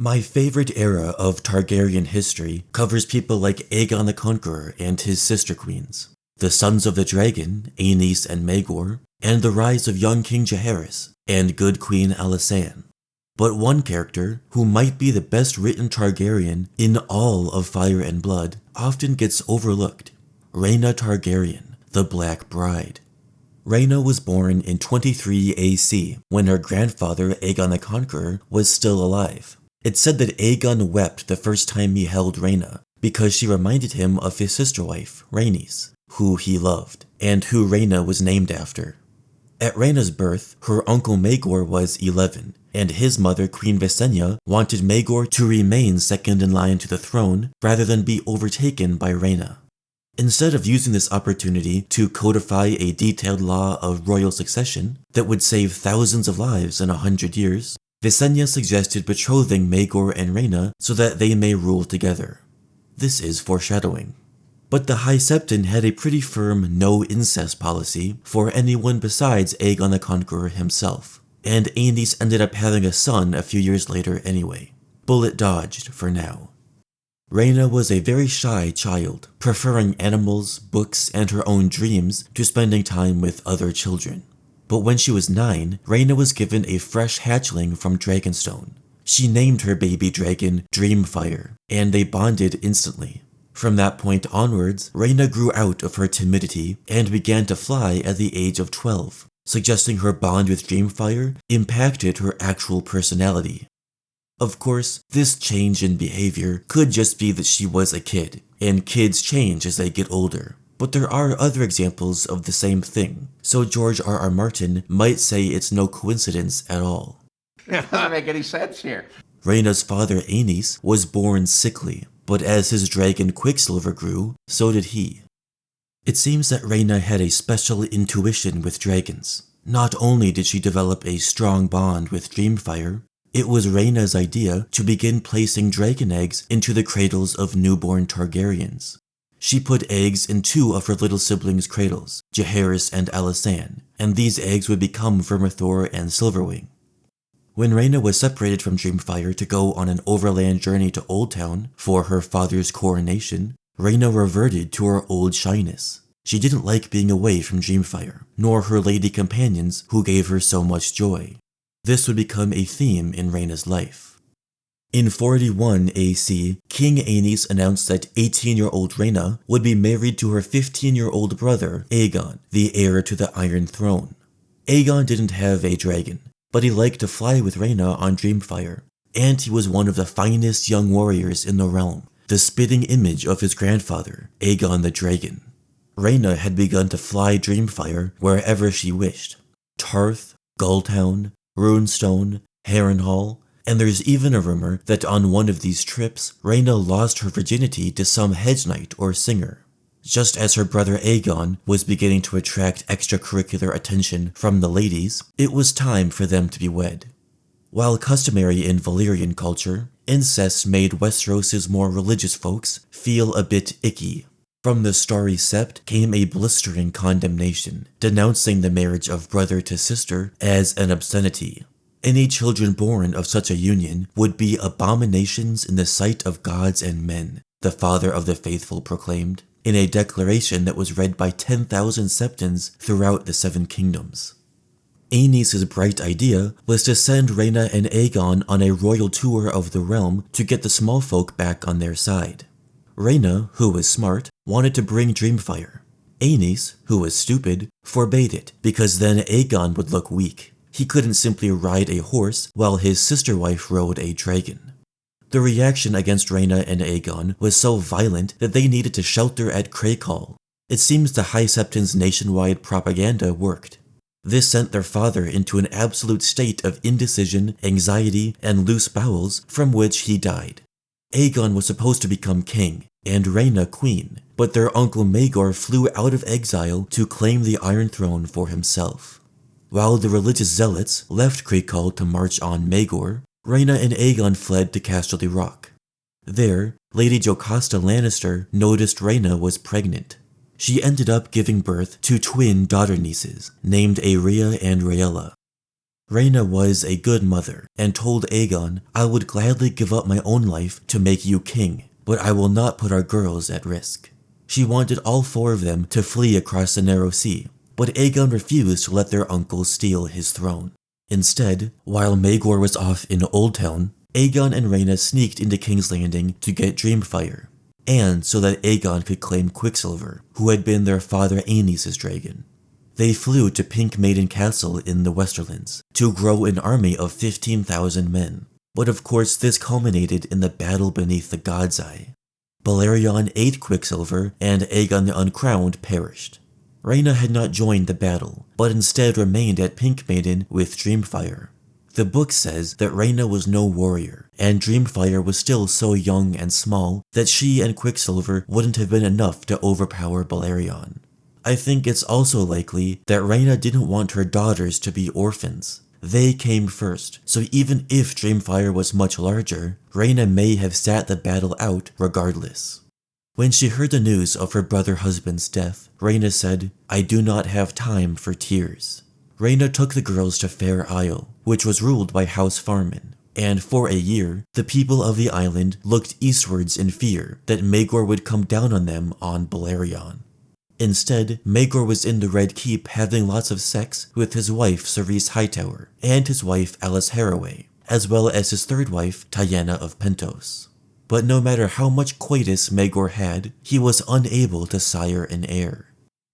My favorite era of Targaryen history covers people like Aegon the Conqueror and his sister queens, the Sons of the Dragon, Aenys and Maegor, and the rise of young King Jaehaerys and good Queen Alysanne. But one character, who might be the best written Targaryen in all of Fire and Blood, often gets overlooked. Rhaena Targaryen, the Black Bride. Rhaena was born in 23 AC, when her grandfather Aegon the Conqueror was still alive. It's said that Aegon wept the first time he held Rhaena, because she reminded him of his sister wife, Rhaenys, who he loved, and who Rhaena was named after. At Rhaena's birth, her uncle Maegor was 11, and his mother Queen Visenya wanted Maegor to remain second in line to the throne rather than be overtaken by Rhaena. Instead of using this opportunity to codify a detailed law of royal succession that would save thousands of lives in 100 years, Visenya suggested betrothing Maegor and Rhaena so that they may rule together. This is foreshadowing. But the High Septon had a pretty firm no incest policy for anyone besides Aegon the Conqueror himself, and Aenys ended up having a son a few years later anyway. Bullet dodged for now. Rhaena was a very shy child, preferring animals, books, and her own dreams to spending time with other children. But when she was 9, Rhaena was given a fresh hatchling from Dragonstone. She named her baby dragon Dreamfyre, and they bonded instantly. From that point onwards, Rhaena grew out of her timidity and began to fly at the age of 12, suggesting her bond with Dreamfyre impacted her actual personality. Of course, this change in behavior could just be that she was a kid, and kids change as they get older. But there are other examples of the same thing, so George R.R. Martin might say it's no coincidence at all. It doesn't make any sense here. Rhaena's father Aenys was born sickly, but as his dragon Quicksilver grew, so did he. It seems that Rhaena had a special intuition with dragons. Not only did she develop a strong bond with Dreamfyre, it was Rhaena's idea to begin placing dragon eggs into the cradles of newborn Targaryens. She put eggs in 2 of her little siblings' cradles, Jaehaerys and Alysanne, and these eggs would become Vermithor and Silverwing. When Rhaena was separated from Dreamfyre to go on an overland journey to Oldtown for her father's coronation, Rhaena reverted to her old shyness. She didn't like being away from Dreamfyre, nor her lady companions who gave her so much joy. This would become a theme in Rhaena's life. In 41 AC, King Aenys announced that 18-year-old Rhaena would be married to her 15-year-old brother, Aegon, the heir to the Iron Throne. Aegon didn't have a dragon, but he liked to fly with Rhaena on Dreamfyre, and he was one of the finest young warriors in the realm, the spitting image of his grandfather, Aegon the Dragon. Rhaena had begun to fly Dreamfyre wherever she wished. Tarth, Gulltown, Runestone, Harrenhal, and there's even a rumor that on one of these trips, Rhaena lost her virginity to some hedge knight or singer. Just as her brother Aegon was beginning to attract extracurricular attention from the ladies, it was time for them to be wed. While customary in Valyrian culture, incest made Westeros' more religious folks feel a bit icky. From the Starry Sept came a blistering condemnation, denouncing the marriage of brother to sister as an obscenity. Any children born of such a union would be abominations in the sight of gods and men, the father of the faithful proclaimed, in a declaration that was read by 10,000 septons throughout the 7 kingdoms. Aenys' bright idea was to send Rhaena and Aegon on a royal tour of the realm to get the small folk back on their side. Rhaena, who was smart, wanted to bring Dreamfyre. Aenys, who was stupid, forbade it, because then Aegon would look weak. He couldn't simply ride a horse while his sister wife rode a dragon. The reaction against Rhaena and Aegon was so violent that they needed to shelter at Crakehall. It seems the High Septon's nationwide propaganda worked. This sent their father into an absolute state of indecision, anxiety, and loose bowels from which he died. Aegon was supposed to become king, and Rhaena queen, but their uncle Maegor flew out of exile to claim the Iron Throne for himself. While the religious zealots left Crakehall to march on Maegor, Rhaena and Aegon fled to Casterly Rock. There, Lady Jocasta Lannister noticed Rhaena was pregnant. She ended up giving birth to twin daughter-nieces, named Aerea and Rhaella. Rhaena was a good mother and told Aegon, "I would gladly give up my own life to make you king, but I will not put our girls at risk." She wanted all 4 of them to flee across the narrow sea, but Aegon refused to let their uncle steal his throne. Instead, while Maegor was off in Old Town, Aegon and Rhaena sneaked into King's Landing to get Dreamfyre, and so that Aegon could claim Quicksilver, who had been their father Aenys' dragon. They flew to Pink Maiden Castle in the Westerlands to grow an army of 15,000 men, but of course this culminated in the battle beneath the God's Eye. Velaryon ate Quicksilver, and Aegon the Uncrowned perished. Rhaena had not joined the battle, but instead remained at Pink Maiden with Dreamfyre. The book says that Rhaena was no warrior, and Dreamfyre was still so young and small that she and Quicksilver wouldn't have been enough to overpower Velaryon. I think it's also likely that Rhaena didn't want her daughters to be orphans. They came first, so even if Dreamfyre was much larger, Rhaena may have sat the battle out regardless. When she heard the news of her brother-husband's death, Rhaena said, "I do not have time for tears." Rhaena took the girls to Fair Isle, which was ruled by House Farman, and for a year, the people of the island looked eastwards in fear that Maegor would come down on them on Velaryon. Instead, Maegor was in the Red Keep having lots of sex with his wife Cerys Hightower and his wife Alyce Haraway, as well as his 3rd wife Tyenna of Pentos. But no matter how much coitus Maegor had, he was unable to sire an heir.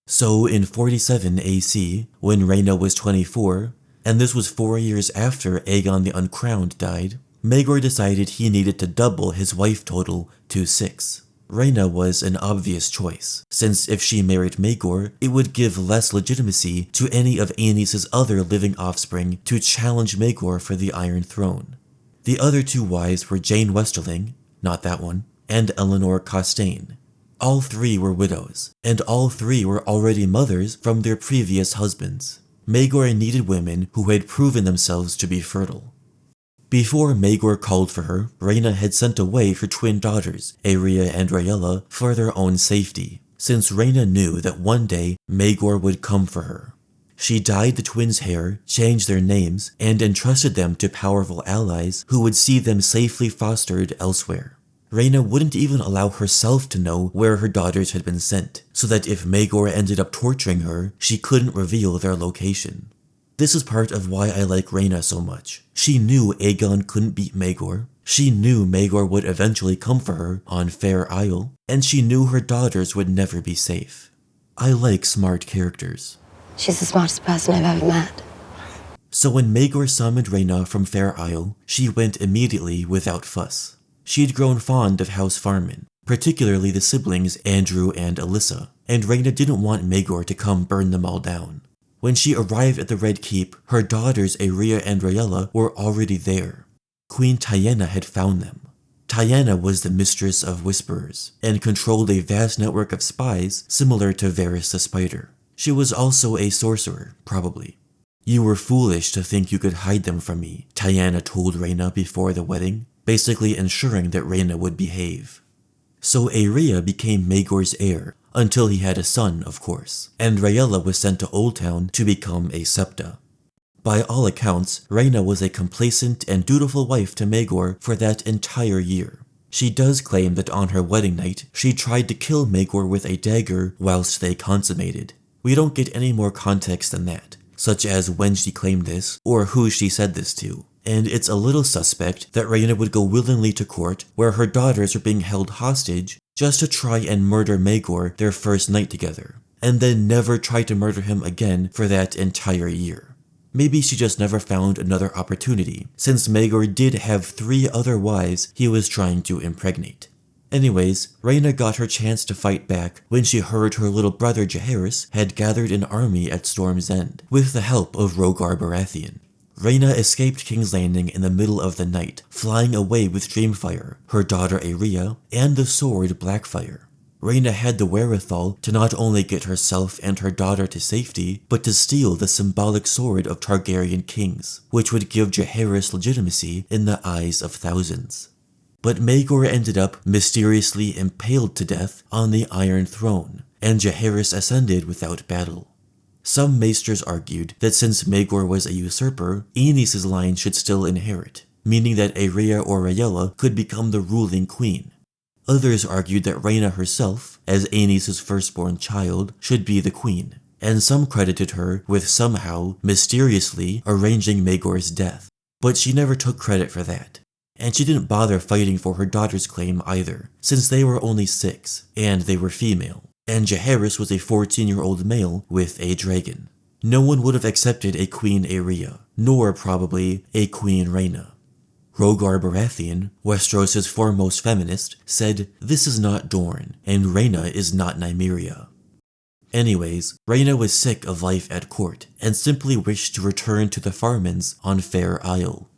So in 47 AC, when Rhaena was 24, and this was 4 years after Aegon the Uncrowned died, Maegor decided he needed to double his wife total to 6. Rhaena was an obvious choice, since if she married Maegor, it would give less legitimacy to any of Aenys' other living offspring to challenge Maegor for the Iron Throne. The other 2 wives were Jane Westerling, not that one, and Eleanor Costain. All 3 were widows, and all 3 were already mothers from their previous husbands. Maegor needed women who had proven themselves to be fertile. Before Maegor called for her, Rhaena had sent away her twin daughters, Aerea and Rhaella, for their own safety, since Rhaena knew that one day Maegor would come for her. She dyed the twins' hair, changed their names, and entrusted them to powerful allies who would see them safely fostered elsewhere. Rhaena wouldn't even allow herself to know where her daughters had been sent, so that if Maegor ended up torturing her, she couldn't reveal their location. This is part of why I like Rhaena so much. She knew Aegon couldn't beat Maegor, she knew Maegor would eventually come for her on Fair Isle, and she knew her daughters would never be safe. I like smart characters. She's the smartest person I've ever met. So when Maegor summoned Rhaena from Fair Isle, she went immediately without fuss. She'd grown fond of House Farman, particularly the siblings Andrew and Alyssa, and Rhaena didn't want Maegor to come burn them all down. When she arrived at the Red Keep, her daughters Aerea and Rhaella were already there. Queen Tyenna had found them. Tyenna was the mistress of whisperers, and controlled a vast network of spies similar to Varys the Spider. She was also a sorcerer, probably. "You were foolish to think you could hide them from me," Tyenna told Rhaena before the wedding, basically ensuring that Rhaena would behave. So Aerea became Maegor's heir, until he had a son, of course, and Rhaella was sent to Old Town to become a septa. By all accounts, Rhaena was a complacent and dutiful wife to Maegor for that entire year. She does claim that on her wedding night, she tried to kill Maegor with a dagger whilst they consummated. We don't get any more context than that, such as when she claimed this, or who she said this to. And it's a little suspect that Rhaena would go willingly to court where her daughters are being held hostage just to try and murder Maegor their first night together, and then never try to murder him again for that entire year. Maybe she just never found another opportunity, since Maegor did have 3 other wives he was trying to impregnate. Anyways, Rhaena got her chance to fight back when she heard her little brother Jaehaerys had gathered an army at Storm's End, with the help of Rhaegar Baratheon. Rhaena escaped King's Landing in the middle of the night, flying away with Dreamfyre, her daughter Aerea, and the sword Blackfyre. Rhaena had the wherewithal to not only get herself and her daughter to safety, but to steal the symbolic sword of Targaryen kings, which would give Jaehaerys legitimacy in the eyes of thousands. But Maegor ended up mysteriously impaled to death on the Iron Throne, and Jaehaerys ascended without battle. Some maesters argued that since Maegor was a usurper, Aenys' line should still inherit, meaning that Aerea or Rhaella could become the ruling queen. Others argued that Rhaena herself, as Aenys' firstborn child, should be the queen, and some credited her with somehow, mysteriously, arranging Maegor's death. But she never took credit for that. And she didn't bother fighting for her daughter's claim either, since they were only 6, and they were female, and Jaehaerys was a 14-year-old male with a dragon. No one would have accepted a Queen Aerea, nor probably a Queen Rhaena. Rhaegar Baratheon, Westeros' foremost feminist, said, "This is not Dorne, and Rhaena is not Nymeria." Anyways, Rhaena was sick of life at court, and simply wished to return to the Farmans on Fair Isle.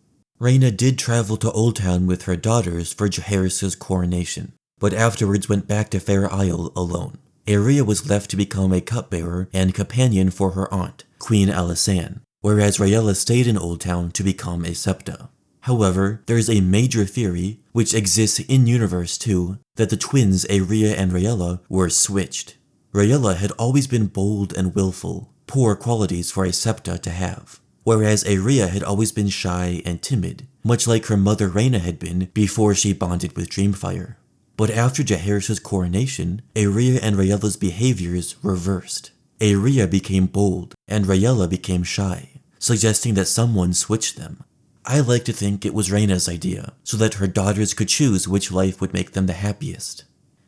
Rhaena did travel to Oldtown with her daughters for Jaehaerys' coronation, but afterwards went back to Fair Isle alone. Aerea was left to become a cupbearer and companion for her aunt, Queen Alysanne, whereas Rhaella stayed in Oldtown to become a septa. However, there is a major theory, which exists in-universe too, that the twins Aerea and Rhaella were switched. Rhaella had always been bold and willful, poor qualities for a septa to have, whereas Aerea had always been shy and timid, much like her mother Rhaena had been before she bonded with Dreamfyre. But after Jaehaerys' coronation, Aerea and Rhaella's behaviors reversed. Aerea became bold, and Rhaella became shy, suggesting that someone switched them. I like to think it was Rhaena's idea, so that her daughters could choose which life would make them the happiest.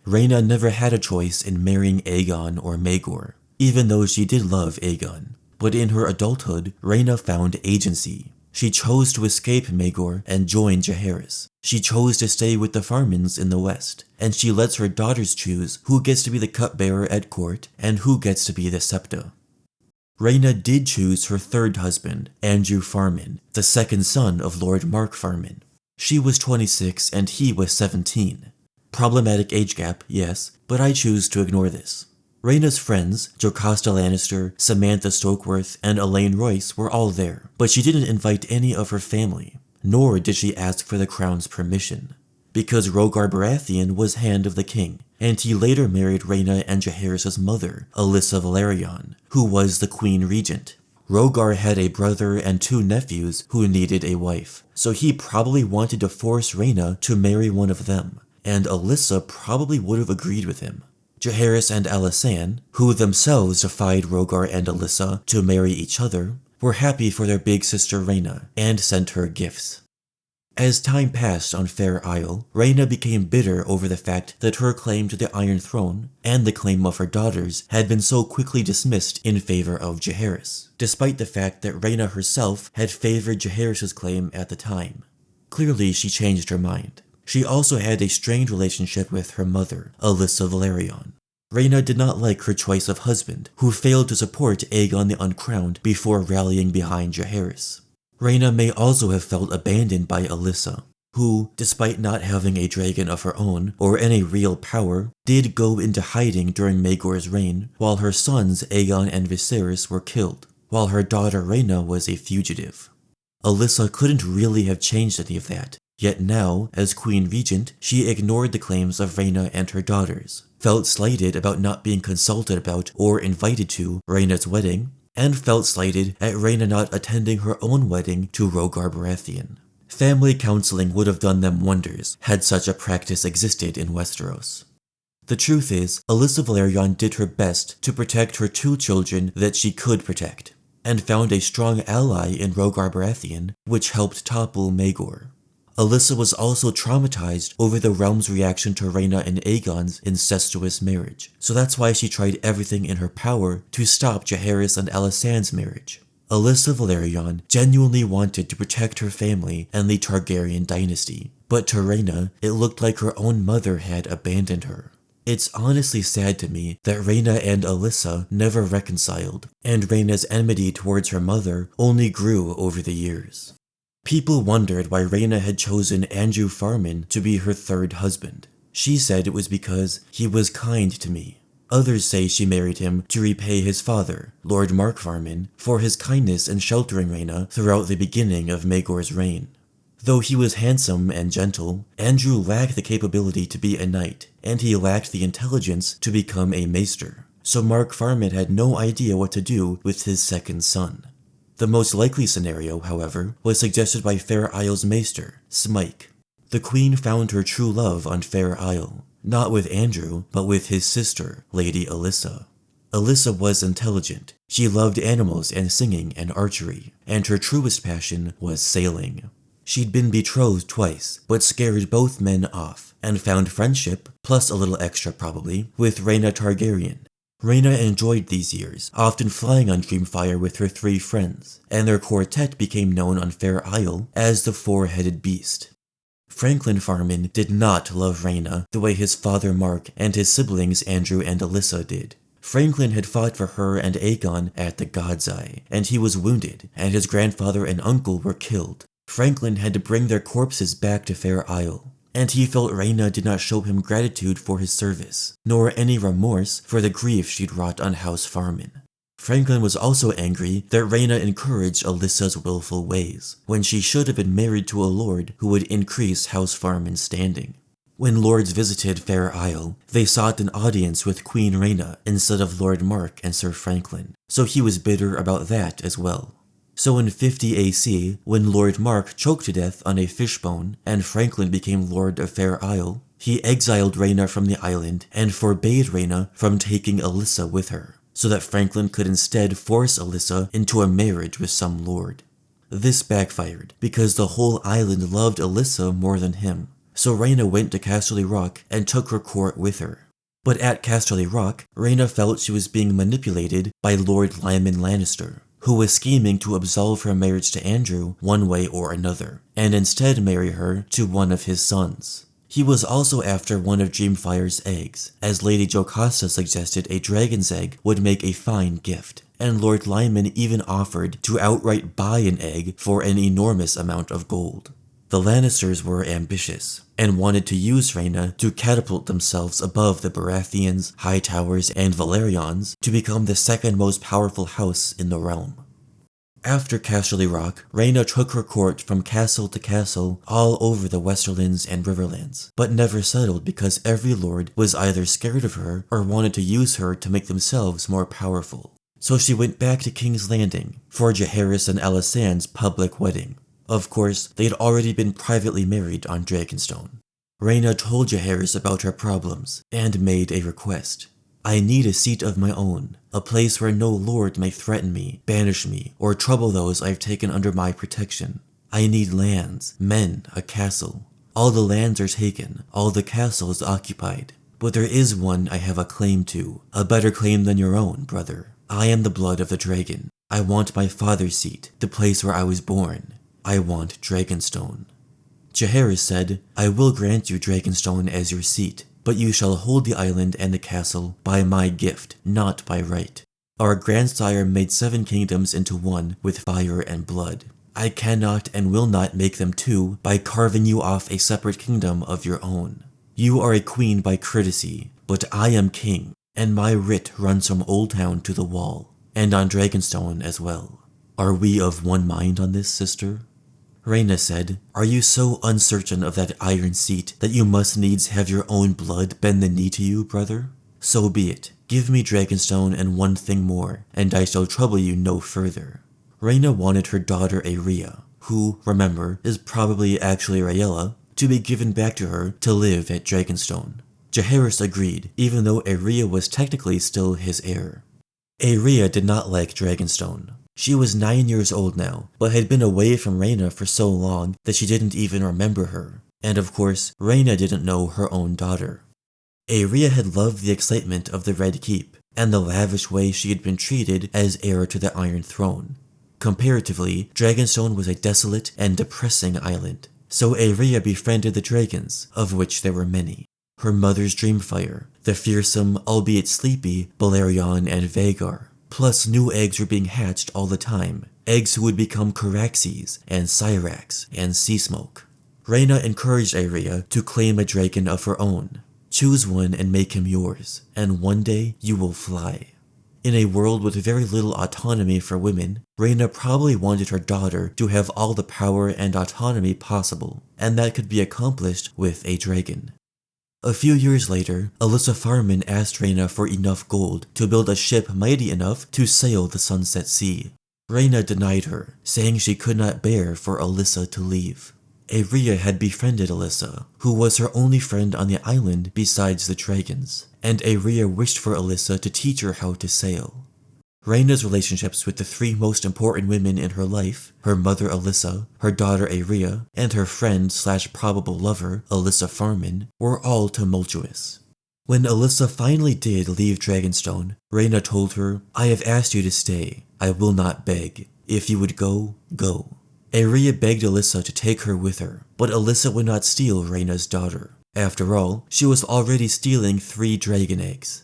Rhaena never had a choice in marrying Aegon or Maegor, even though she did love Aegon. But in her adulthood, Rhaena found agency. She chose to escape Maegor and join Jaehaerys. She chose to stay with the Farmans in the west, and she lets her daughters choose who gets to be the cupbearer at court and who gets to be the septa. Rhaena did choose her third husband, Andrew Farman, the second son of Lord Mark Farman. She was 26 and he was 17. Problematic age gap, yes, but I choose to ignore this. Rhaena's friends, Jocasta Lannister, Samantha Stokeworth, and Elaine Royce were all there, but she didn't invite any of her family, nor did she ask for the crown's permission. Because Rhaegar Baratheon was Hand of the King, and he later married Rhaena and Jaehaerys' mother, Alyssa Velaryon, who was the Queen Regent. Rhaegar had a brother and 2 nephews who needed a wife, so he probably wanted to force Rhaena to marry one of them, and Alyssa probably would have agreed with him. Jaehaerys and Alysanne, who themselves defied Rhaegar and Alyssa to marry each other, were happy for their big sister Rhaena and sent her gifts. As time passed on Fair Isle, Rhaena became bitter over the fact that her claim to the Iron Throne and the claim of her daughters had been so quickly dismissed in favor of Jaehaerys, despite the fact that Rhaena herself had favored Jaehaerys' claim at the time. Clearly, she changed her mind. She also had a strained relationship with her mother, Alyssa Velaryon. Rhaena did not like her choice of husband, who failed to support Aegon the Uncrowned before rallying behind Jaehaerys. Rhaena may also have felt abandoned by Alyssa, who, despite not having a dragon of her own or any real power, did go into hiding during Maegor's reign, while her sons Aegon and Viserys were killed, while her daughter Rhaena was a fugitive. Alyssa couldn't really have changed any of that, yet now, as Queen Regent, she ignored the claims of Rhaena and her daughters, felt slighted about not being consulted about or invited to Rhaena's wedding, and felt slighted at Rhaena not attending her own wedding to Rhaegar Baratheon. Family counseling would have done them wonders had such a practice existed in Westeros. The truth is, Alyssa Velaryon did her best to protect her 2 children that she could protect, and found a strong ally in Rhaegar Baratheon, which helped topple Maegor. Alyssa was also traumatized over the realm's reaction to Rhaena and Aegon's incestuous marriage, so that's why she tried everything in her power to stop Jaehaerys and Alysanne's marriage. Alyssa Velaryon genuinely wanted to protect her family and the Targaryen dynasty, but to Rhaena, it looked like her own mother had abandoned her. It's honestly sad to me that Rhaena and Alyssa never reconciled, and Rhaena's enmity towards her mother only grew over the years. People wondered why Rhaena had chosen Andrew Farman to be her 3rd husband. She said it was because he was kind to me. Others say she married him to repay his father, Lord Mark Farman, for his kindness in sheltering Rhaena throughout the beginning of Maegor's reign. Though he was handsome and gentle, Andrew lacked the capability to be a knight, and he lacked the intelligence to become a maester. so Mark Farman had no idea what to do with his second son. The most likely scenario, however, was suggested by Fair Isle's maester, Smike. The queen found her true love on Fair Isle, not with Andrew, but with his sister, Lady Alyssa. Alyssa was intelligent. She loved animals and singing and archery, and her truest passion was sailing. She'd been betrothed twice, but scared both men off, and found friendship, plus a little extra probably, with Rhaena Targaryen. Rhaena enjoyed these years, often flying on Dreamfyre with her 3 friends, and their quartet became known on Fair Isle as the Four-Headed Beast. Franklin Farman did not love Rhaena the way his father Mark and his siblings Andrew and Alyssa did. Franklin had fought for her and Aegon at the God's Eye, and he was wounded, and his grandfather and uncle were killed. Franklin had to bring their corpses back to Fair Isle, and he felt Rhaena did not show him gratitude for his service, nor any remorse for the grief she'd wrought on House Farman. Franklin was also angry that Rhaena encouraged Alyssa's willful ways, when she should have been married to a lord who would increase House Farman's standing. When lords visited Fair Isle, they sought an audience with Queen Rhaena instead of Lord Mark and Sir Franklin, so he was bitter about that as well. So in 50 AC, when Lord Mark choked to death on a fishbone and Franklin became Lord of Fair Isle, he exiled Rhaena from the island and forbade Rhaena from taking Alyssa with her, so that Franklin could instead force Alyssa into a marriage with some lord. This backfired, because the whole island loved Alyssa more than him, so Rhaena went to Casterly Rock and took her court with her. But at Casterly Rock, Rhaena felt she was being manipulated by Lord Lyman Lannister, who was scheming to absolve her marriage to Andrew one way or another, and instead marry her to one of his sons. He was also after one of Dreamfyre's eggs, as Lady Jocasta suggested a dragon's egg would make a fine gift, and Lord Lyman even offered to outright buy an egg for an enormous amount of gold. The Lannisters were ambitious, and wanted to use Rhaena to catapult themselves above the Baratheons, Hightowers, and Velaryons to become the second most powerful house in the realm. After Casterly Rock, Rhaena took her court from castle to castle all over the Westerlands and Riverlands, but never settled because every lord was either scared of her or wanted to use her to make themselves more powerful. So she went back to King's Landing for Jaehaerys and Alysanne's public wedding. Of course, they'd already been privately married on Dragonstone. Rhaena told Jaehaerys about her problems and made a request. I need a seat of my own, a place where no lord may threaten me, banish me, or trouble those I've taken under my protection. I need lands, men, a castle. All the lands are taken, all the castles occupied. But there is one I have a claim to, a better claim than your own, brother. I am the blood of the dragon. I want my father's seat, the place where I was born. I want Dragonstone. Jaehaerys said, I will grant you Dragonstone as your seat, but you shall hold the island and the castle by my gift, not by right. Our grandsire made 7 kingdoms into one with fire and blood. I cannot and will not make them 2 by carving you off a separate kingdom of your own. You are a queen by courtesy, but I am king, and my writ runs from Oldtown to the Wall, and on Dragonstone as well. Are we of one mind on this, sister? Rhaena said, Are you so uncertain of that iron seat that you must needs have your own blood bend the knee to you, brother? So be it. Give me Dragonstone and one thing more, and I shall trouble you no further. Rhaena wanted her daughter Aerea, who, remember, is probably actually Rhaella, to be given back to her to live at Dragonstone. Jaehaerys agreed, even though Aerea was technically still his heir. Aerea did not like Dragonstone. She was 9 years old now, but had been away from Rhaena for so long that she didn't even remember her. And of course, Rhaena didn't know her own daughter. Aerea had loved the excitement of the Red Keep, and the lavish way she had been treated as heir to the Iron Throne. Comparatively, Dragonstone was a desolate and depressing island, so Aerea befriended the dragons, of which there were many. Her mother's Dreamfyre, the fearsome, albeit sleepy, Velaryon and Vhagar. Plus new eggs were being hatched all the time, eggs who would become Caraxes and Syrax and Seasmoke. Rhaena encouraged Aerea to claim a dragon of her own. Choose one and make him yours, and one day you will fly. In a world with very little autonomy for women, Rhaena probably wanted her daughter to have all the power and autonomy possible, and that could be accomplished with a dragon. A few years later, Alyssa Farman asked Rhaena for enough gold to build a ship mighty enough to sail the Sunset Sea. Rhaena denied her, saying she could not bear for Alyssa to leave. Aerea had befriended Alyssa, who was her only friend on the island besides the dragons, and Aerea wished for Alyssa to teach her how to sail. Rhaena's relationships with the three most important women in her life, her mother Alyssa, her daughter Aerea, and her friend/probable lover, Alyssa Farman, were all tumultuous. When Alyssa finally did leave Dragonstone, Rhaena told her, "I have asked you to stay. I will not beg. If you would go, go." Aerea begged Alyssa to take her with her, but Alyssa would not steal Rhaena's daughter. After all, she was already stealing 3 dragon eggs.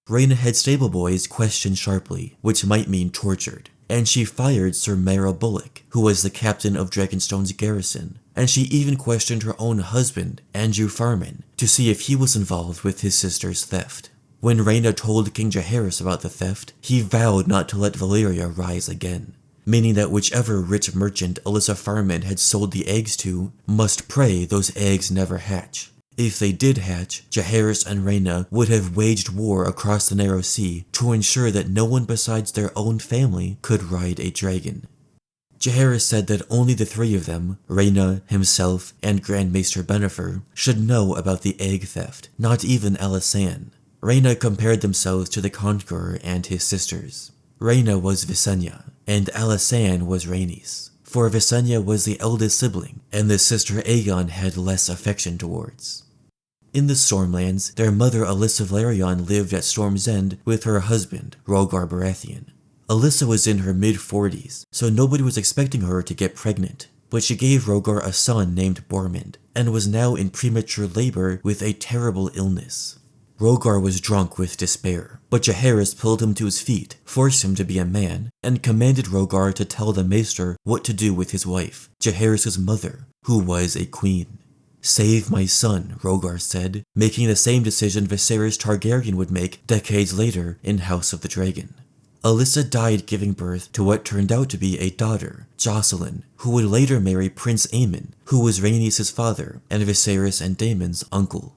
Rhaena had stable boys questioned sharply, which might mean tortured, and she fired Sir Merrill Bullock, who was the captain of Dragonstone's garrison, and she even questioned her own husband, Andrew Farman, to see if he was involved with his sister's theft. When Rhaena told King Jaehaerys about the theft, he vowed not to let Valyria rise again, meaning that whichever rich merchant Alyssa Farman had sold the eggs to must pray those eggs never hatch. If they did hatch, Jaehaerys and Rhaena would have waged war across the Narrow Sea to ensure that no one besides their own family could ride a dragon. Jaehaerys said that only the 3 of them, Rhaena, himself, and Grand Maester Bennifer, should know about the egg theft, not even Alysanne. Rhaena compared themselves to the Conqueror and his sisters. Rhaena was Visenya, and Alysanne was Rhaenys, for Visenya was the eldest sibling, and the sister Aegon had less affection towards. In the Stormlands, their mother Alyssa Velaryon lived at Storm's End with her husband, Rhaegar Baratheon. Alyssa was in her mid-40s, so nobody was expecting her to get pregnant, but she gave Rhaegar a son named Bormund, and was now in premature labor with a terrible illness. Rhaegar was drunk with despair, but Jaehaerys pulled him to his feet, forced him to be a man, and commanded Rhaegar to tell the Maester what to do with his wife, Jaehaerys' mother, who was a queen. "Save my son," Rhaegar said, making the same decision Viserys Targaryen would make decades later in House of the Dragon. Alyssa died giving birth to what turned out to be a daughter, Jocelyn, who would later marry Prince Aemon, who was Rhaenys' father and Viserys and Daemon's uncle.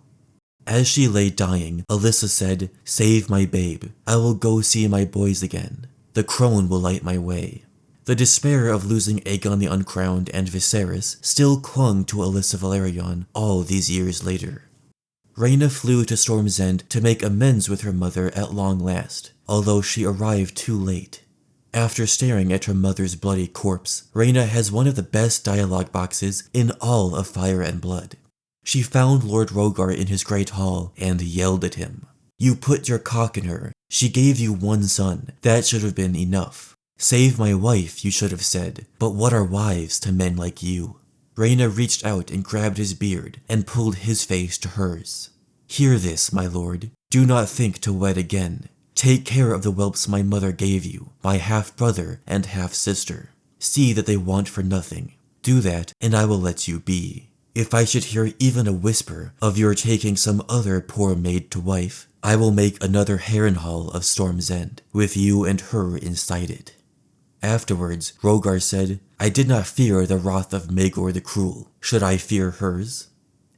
As she lay dying, Alyssa said, "Save my babe. I will go see my boys again. The crone will light my way." The despair of losing Aegon the Uncrowned and Viserys still clung to Alyssa Velaryon all these years later. Rhaena flew to Storm's End to make amends with her mother at long last, although she arrived too late. After staring at her mother's bloody corpse, Rhaena has one of the best dialogue boxes in all of Fire and Blood. She found Lord Rhaegar in his great hall and yelled at him. "You put your cock in her. She gave you 1 son. That should have been enough. Save my wife, you should have said. But what are wives to men like you?" Rhaena reached out and grabbed his beard and pulled his face to hers. "Hear this, my lord. Do not think to wed again. Take care of the whelps my mother gave you, my half-brother and half-sister. See that they want for nothing. Do that, and I will let you be. If I should hear even a whisper of your taking some other poor maid to wife, I will make another Harrenhal of Storm's End, with you and her inside it." Afterwards, Rhaegar said, "I did not fear the wrath of Maegor the Cruel. Should I fear hers?"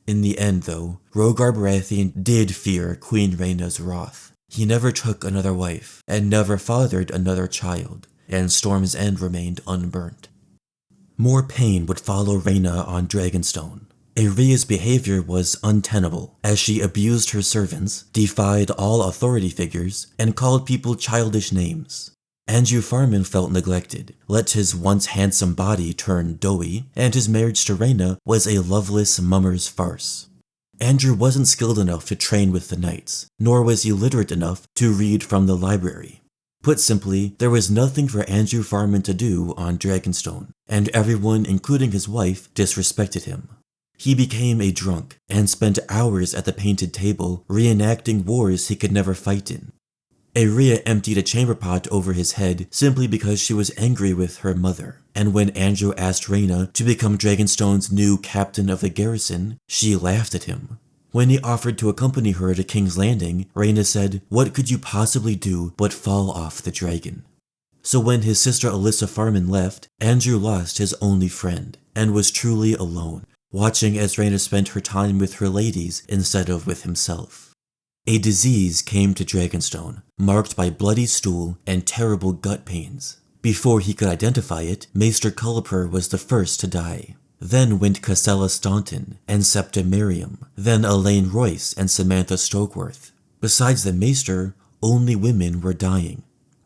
In the end, though, Rhaegar Baratheon did fear Queen Rhaena's wrath. He never took another wife, and never fathered another child, and Storm's End remained unburnt. More pain would follow Rhaena on Dragonstone. Aerea's behavior was untenable, as she abused her servants, defied all authority figures, and called people childish names. Andrew Farman felt neglected, let his once handsome body turn doughy, and his marriage to Rhaena was a loveless mummer's farce. Andrew wasn't skilled enough to train with the knights, nor was he literate enough to read from the library. Put simply, there was nothing for Andrew Farman to do on Dragonstone, and everyone, including his wife, disrespected him. He became a drunk, and spent hours at the painted table reenacting wars he could never fight in. Aerea emptied a chamber pot over his head simply because she was angry with her mother, and when Andrew asked Rhaena to become Dragonstone's new captain of the garrison, she laughed at him. When he offered to accompany her to King's Landing, Rhaena said, "What could you possibly do but fall off the dragon?" So when his sister Alyssa Farman left, Andrew lost his only friend, and was truly alone. watching as Rhaena spent her time with her ladies instead of with himself. A disease came to Dragonstone, marked by bloody stool and terrible gut pains. Before he could identify it, Maester Culper was the first to die. Then went Cassella Staunton and Septa Miriam, then Elaine Royce and Samantha Stokeworth. Besides the Maester, only women were dying.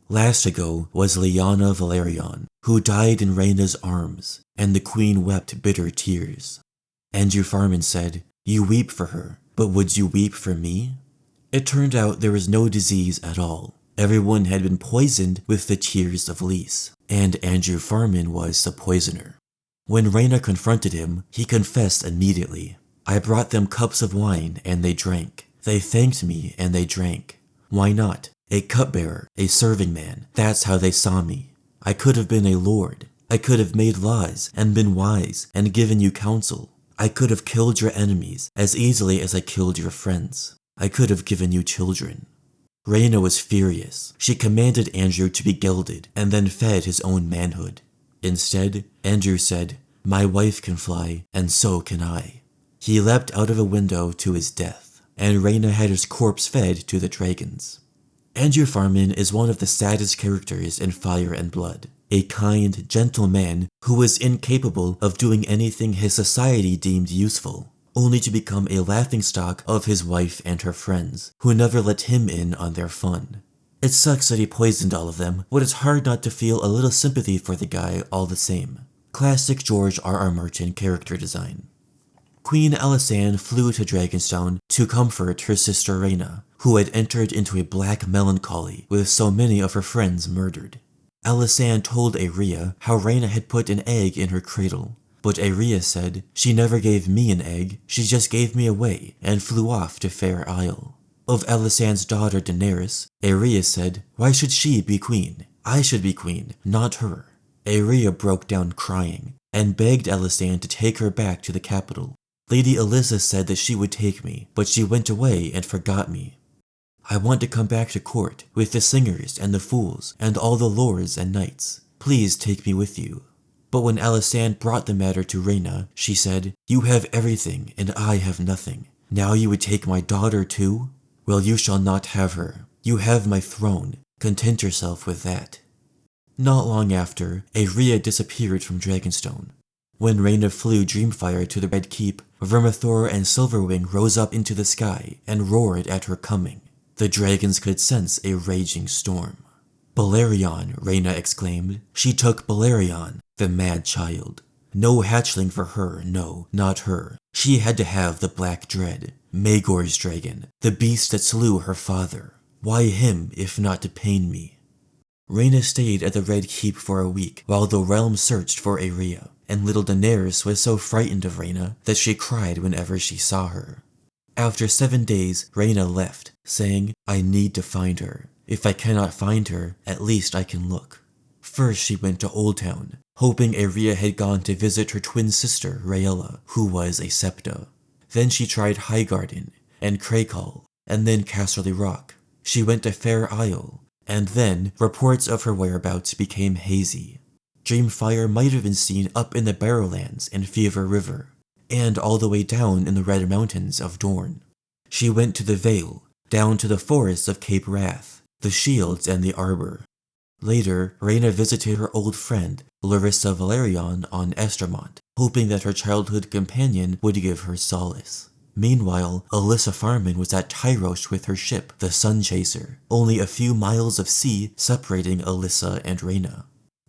Last to go was Lyanna Velaryon, who died in Rhaena's arms, and the queen wept bitter tears. Andrew Farman said, "You weep for her, but would you weep for me?" It turned out there was no disease at all. Everyone had been poisoned with the tears of Lys, and Andrew Farman was the poisoner. When Rhaena confronted him, he confessed immediately. "I brought them cups of wine, and they drank. They thanked me, and they drank. Why not? A cupbearer, a serving man, that's how they saw me. I could have been a lord. I could have made laws, and been wise, and given you counsel. I could have killed your enemies as easily as I killed your friends. I could have given you children." Rhaena was furious. She commanded Andrew to be gelded, and then fed his own manhood. Instead, Andrew said, "My wife can fly, and so can I." He leapt out of a window to his death, and Rhaena had his corpse fed to the dragons. Andrew Farman is one of the saddest characters in Fire and Blood. A kind, gentle man who was incapable of doing anything his society deemed useful, only to become a laughingstock of his wife and her friends, who never let him in on their fun. It sucks that he poisoned all of them, but it's hard not to feel a little sympathy for the guy all the same. Classic George R.R. Martin character design. Queen Alysanne flew to Dragonstone to comfort her sister Rhaena, who had entered into a black melancholy with so many of her friends murdered. Alysanne told Aerea how Rhaena had put an egg in her cradle, but Aerea said, "She never gave me an egg, she just gave me away and flew off to Fair Isle." Of Alysanne's daughter Daenerys, Aerea said, "Why should she be queen? I should be queen, not her." Aerea broke down crying and begged Alysanne to take her back to the capital. Lady Alyssa said that she would take me, but she went away and forgot me. "I want to come back to court with the singers and the fools and all the lords and knights. Please take me with you." But when Alysanne brought the matter to Rhaena, she said, "You have everything and I have nothing. Now you would take my daughter too? Well, you shall not have her. You have my throne. Content yourself with that." Not long after, Aerea disappeared from Dragonstone. When Rhaena flew Dreamfyre to the Red Keep, Vermithor and Silverwing rose up into the sky and roared at her coming. The dragons could sense a raging storm. "Velaryon," Rhaena exclaimed. "She took Velaryon, the mad child. No hatchling for her, no, not her. She had to have the Black Dread, Maegor's dragon, the beast that slew her father. Why him, if not to pain me?" Rhaena stayed at the Red Keep for a week while the realm searched for Aerea, and little Daenerys was so frightened of Rhaena that she cried whenever she saw her. After 7 days, Rhaena left, saying, "I need to find her. If I cannot find her, at least I can look." First she went to Oldtown, hoping Aerea had gone to visit her twin sister, Rhaella, who was a Septa. Then she tried Highgarden, and Crakehall, and then Casterly Rock. She went to Fair Isle, and then reports of her whereabouts became hazy. Dreamfyre might have been seen up in the Barrowlands and Fever River, and all the way down in the Red Mountains of Dorne. She went to the Vale, down to the forests of Cape Wrath, the Shields and the Arbor. Later, Rhaena visited her old friend, Larissa Velaryon, on Estermont, hoping that her childhood companion would give her solace. Meanwhile, Alyssa Farman was at Tyrosh with her ship, the Sun Chaser, only a few miles of sea separating Alyssa and Rhaena.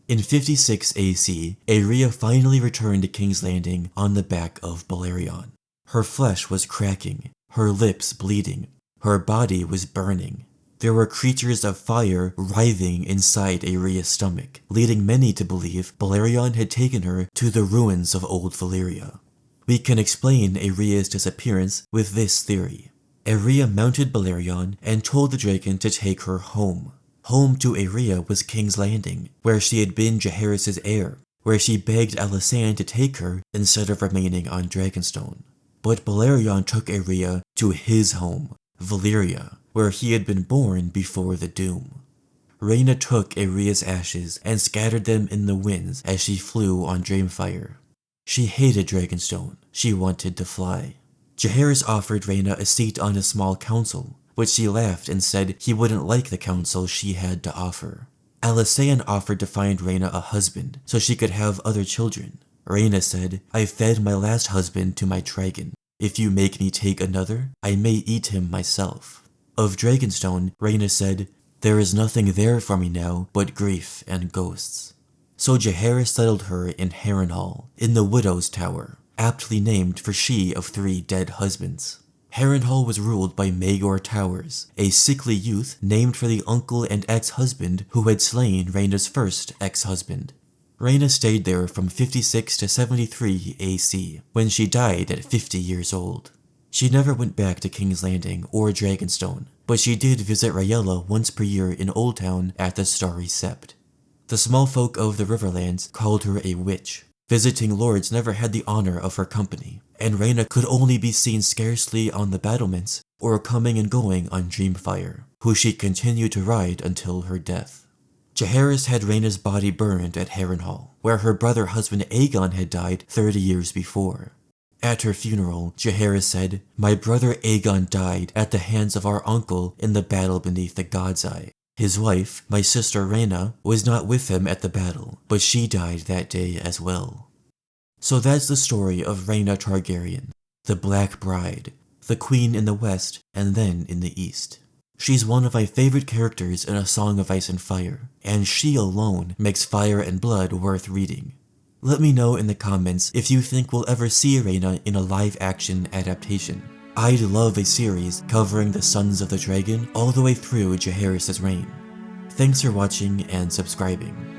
In 56 AC, Aerea finally returned to King's Landing on the back of Velaryon. Her flesh was cracking, her lips bleeding, her body was burning. There were creatures of fire writhing inside Aerea's stomach, leading many to believe Velaryon had taken her to the ruins of Old Valyria. We can explain Aerea's disappearance with this theory. Aerea mounted Velaryon and told the dragon to take her home. Home to Aerea was King's Landing, where she had been Jaehaerys' heir, where she begged Alysanne to take her instead of remaining on Dragonstone. But Velaryon took Aerea to his home, Valyria, where he had been born before the Doom. Rhaena took Aerea's ashes and scattered them in the winds as she flew on Dreamfyre. She hated Dragonstone. She wanted to fly. Jaehaerys offered Rhaena a seat on his small council, but she laughed and said he wouldn't like the council she had to offer. Alysanne offered to find Rhaena a husband so she could have other children. Rhaena said, I fed my last husband to my dragon. If you make me take another, I may eat him myself. Of Dragonstone, Rhaena said, there is nothing there for me now but grief and ghosts. So Jaehaerys settled her in Harrenhal, in the Widow's Tower, aptly named for she of 3 dead husbands. Harrenhal was ruled by Maegor Towers, a sickly youth named for the uncle and ex-husband who had slain Rhaena's first ex-husband. Rhaena stayed there from 56 to 73 AC, when she died at 50 years old. She never went back to King's Landing or Dragonstone, but she did visit Rhaella once per year in Old Town at the Starry Sept. The small folk of the Riverlands called her a witch. Visiting lords never had the honor of her company, and Rhaena could only be seen scarcely on the battlements or coming and going on Dreamfyre, who she continued to ride until her death. Jaehaerys had Rhaena's body burned at Harrenhal, where her brother-husband Aegon had died 30 years before. At her funeral, Jaehaerys said, my brother Aegon died at the hands of our uncle in the battle beneath the God's Eye. His wife, my sister Rhaena, was not with him at the battle, but she died that day as well. So that's the story of Rhaena Targaryen, the Black Bride, the queen in the west and then in the east. She's one of my favorite characters in A Song of Ice and Fire, and she alone makes Fire and Blood worth reading. Let me know in the comments if you think we'll ever see Rhaena in a live-action adaptation. I'd love a series covering the Sons of the Dragon all the way through Jaehaerys' reign. Thanks for watching and subscribing.